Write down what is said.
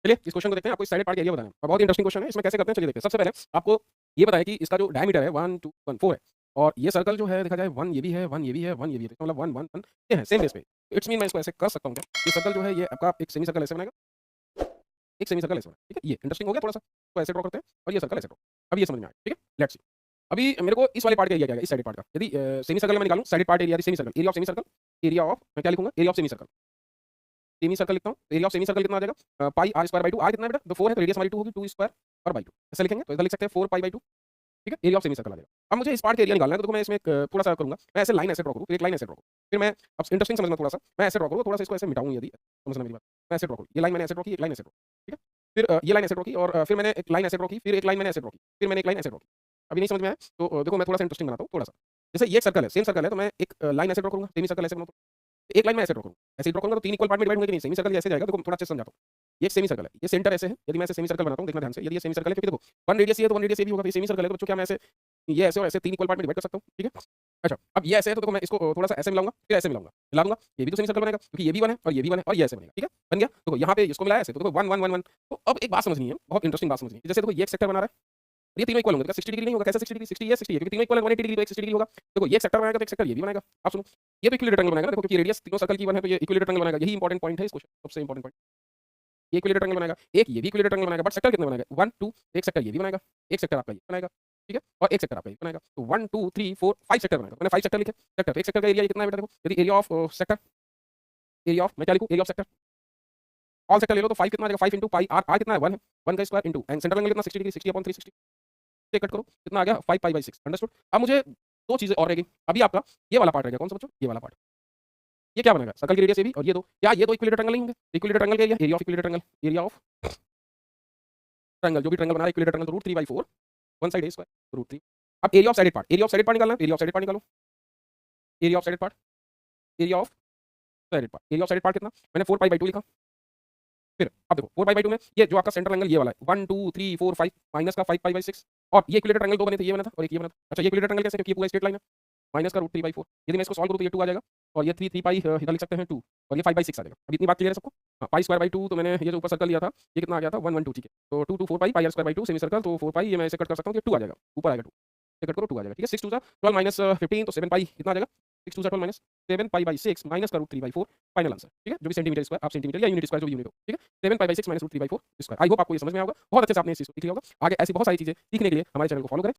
चलिए इस क्वेश्चन को देखते हैं। आपको इस साइडेड पार्ट का एरिया बताना है और बहुत इंटरेस्टिंग क्वेश्चन है। इसमें कैसे करते हैं चलिए देखते हैं। सबसे पहले आपको ये बताया कि इसका जो डायमीटर है 1 2 1 4 है और ये सर्कल जो है देखा जाए 1 ये भी है, 1 ये भी है, 1 ये भी है, तो मतलब 1 1 1 ये है सेम बेस पे। इट्स मीन मैं इसको ऐसे कर सकता हूँ क्या? ये सर्कल जो है ये आपका एक सेमी सर्कल ऐसे बनेगा, एक सेमी सर्कल ऐसे बना, ठीक है? ये इंटरेस्टिंग हो गया थोड़ा-सा। तो ऐसे ड्रॉ करते हैं और ये सर्कल ऐसे ड्रॉ। अब ये समझ में आया, ठीक है? Let's see. अभी मेरे को इस वाले पार्ट का एरिया क्या है? इस साइडेड पार्ट का। यदि सेमी सर्कल मैं निकालूँ, sided part area semi circle, area of semi circle, area of मैं क्या लिखूँगा? Area of semi circle. Semi circle लिखता हूँ, एरिया ऑफ सेमी सर्कल कितना आ जाएगा? पाई आर स्क्वायर बाई 2। आर कितना है बेटा? तो 4 है तो रेडियस हमारी 2 होगी, 2 स्क्वायर और बाई 2 ऐसे लिखेंगे तो इधर लिख सकते हैं 4 पाई बाई 2, ठीक है? एरिया ऑफ सेमी सर्कल आ जाएगा। अब मुझे इस पार्ट का एरिया निकालना है तो देखो मैं इसमें एक थोड़ा-सा करूँगा। मैं ऐसे लाइन ऐसे ड्रॉ करूँ, फिर एक लाइन ऐसे ड्रॉ करूँ। फिर मैं अब इंटरेस्टिंग समझना थोड़ा-सा, मैं ऐसे ड्रॉ करूँगा, थोड़ा-सा इसको ऐसे मिटाऊँ यदि समझना मेरी बात। मैं ऐसे ड्रॉ करूँ, ये लाइन मैंने ऐसे ड्रॉ की, एक लाइन ऐसे ड्रॉ की, ठीक है? फिर ये लाइन ऐसे ड्रॉ की और फिर मैंने एक लाइन ऐसे ड्रॉ की, फिर एक लाइन मैंने ऐसे ड्रॉ की, फिर मैंने एक लाइन ऐसे ड्रॉ की। अभी नहीं समझ में आया? तो देखो मैं थोड़ा-सा इंटरेस्टिंग बनाता हूँ, थोड़ा-सा। जैसे ये एक सर्कल है, सेम सर्कल है तो मैं एक लाइन ऐसे ड्रॉ करूँगा, सेमी सर्कल ऐसे बनाऊँ तो एक लाइन मैं ऐसे ड्रॉ करूँ। ऐसे ही ड्रॉ करूँगा तो 3 इक्वल पार्ट में डिवाइड होंगे कि नहीं? सेमी सर्कल ऐसे जाएगा, देखो थोड़ा अच्छे से समझाता हूँ। ये एक सेमी सर्कल है, ये सेंटर ऐसे है, यदि मैं ऐसे सेमी सर्कल बनाता हूँ, देखना ध्यान से, यदि ये सेमी सर्कल है क्योंकि देखो 1 रेडियस ये है तो 1 रेडियस ये भी होगा, तो ये सेमी सर्कल है तो बच्चों क्या मैं ऐसे ये ऐसे और ऐसे 3 इक्वल पार्ट में डिवाइड कर सकता हूँ, ठीक है? अच्छा, अब ये ऐसे है तो देखो मैं इसको थोड़ा-सा ऐसे मिलाऊँगा, फिर ऐसे मिलाऊँगा, मिला दूँगा, ये भी तो सेमी सर्कल बनेगा क्योंकि ये भी 1 है और ये भी 1 है और ये ऐसे बनेगा, ठीक है? बन गया? देखो यहाँ पे इसको मिलाया ऐसे तो देखो 1 1 1 1 तो अब एक बात समझनी है, बहुत इंटरेस्टिंग बात समझनी है। जैसे देखो ये एक सेक्टर बना रहा है, ये तीनों इक्वल होंगे, तो 60 डिग्री नहीं होगा, कैसे 60 डिग्री? 60 ये 60 है क्योंकि तीनों इक्वल है, 180 डिग्री तो एक 60 डिग्री होगा। देखो ये एक सेक्टर बनाएगा तो एक सेक्टर ये भी बनाएगा। आप सुनो, ये तो इक्विलेटरल ट्रायंगल बनाएगा ना, देखो क्योंकि रेडियस तीनों सर्कल की 1 है तो ये इक्विलेटरल ट्रायंगल बनाएगा। यही इंपॉर्टेंट पॉइंट है इस क्वेश्चन, सबसे इंपॉर्टेंट पॉइंट। ये इक्विलेटरल ट्रायंगल बनाएगा, एक ये भी इक्विलेटरल ट्रायंगल बनाएगा, बट सेक्टर कितने बनाएगा? 1 2 एक सेक्टर ये भी बनाएगा, एक सेक्टर आपका ये बनाएगा, ठीक है? और एक सेक्टर आपका ये बनाएगा। तो 1 2 3 4 5 सेक्टर बनाएगा। मैंने 5 सेक्टर लिखे, सेक्टर तो एक सेक्टर का एरिया कितना है बेटा देखो, यदि area of sector, area of मैं क्या लिखूँ? Area of sector, all sector ले लो तो 5 कितना आ जाएगा? 5 इंटू पाई आर, आर कितना है? 1 है, 1 का square into and central angle कितना? 60 डिग्री, 60/360 से कट करो, कितना आ गया? 5 पाई बाई 6, अंडरस्टूड? अब मुझे 2 चीज़ें और रह गई। अभी आपका ये वाला पार्ट रह गया, कौन सा बच्चों? ये वाला पार्ट। ये क्या बनेगा? सर्कल की रेडियस ये भी और ये दो, क्या ये दो इक्विलेटरल ट्रायंगल नहीं होंगे? इक्विलेटरल ट्रायंगल का area, area of equilateral triangle, area of triangle जो भी ट्रायंगल बना रहा है इक्विलेटरल ट्रायंगल तो √3/4, वन साइड ए स्क्वायर √3। अब area of shaded part, area of shaded part निकालना है, एरिया ऑफ साइडेड पार्ट निकालो, area of shaded part, area of shaded part, area of shaded part कितना? मैंने 4 पाई बाई 2 लिखा। फिर अब देखो 4 पाई बाई 2 में ये जो आपका सेंट्रल एंगल ये वाला है 1 2 3 4 5 माइनस का 5 पाई बाई 6 और ये इक्विलेटरल ट्रायंगल दो बने थे, ये बना था और एक ये बना था। अच्छा ये इक्विलेटरल ट्रायंगल कैसे? क्योंकि ये पूरा स्ट्रेट लाइन है, माइनस का √3/4। यदि मैं इसको सॉल्व करूँ तो ये 2 आ जाएगा और ये 3 पाई इधर लिख सकते हैं 2 और ये 5/6 आ जाएगा। अब इतनी बात क्लियर है सबको? हाँ, पाई स्क्वायर बाई 2 तो मैंने ये जो ऊपर सर्कल लिया था ये कितना आ गया था? 1 1 2, ठीक है? तो 2 2 4 pi, pi R square by 2 semi circle तो 4 पाई, ये मैं इसे कट कर सकता हूँ तो ये 2 आ जाएगा, ऊपर आएगा 2, ये कट करो 2 आ जाएगा, ठीक है? 6 2 जा 12 माइनस 15 तो 7 पाई कितना आ जाएगा? 6 2 जा 12 माइनस 7 पाई बाई 6 माइनस का √3/4 फाइनल आंसर, ठीक है? जो भी सेंटीमीटर स्क्वायर आप सेंटीमीटर या यूनिट स्क्वायर जो भी यूनिट हो, ठीक है? 7 pi by 6 minus √3/4 square. I hope आपको ये समझ में आया होगा, बहुत अच्छे से आपने इस चीज़ को सीख लिया होगा। आगे ऐसी बहुत सारी चीज़ें सीखने के लिए हमारे चैनल को फॉलो करें।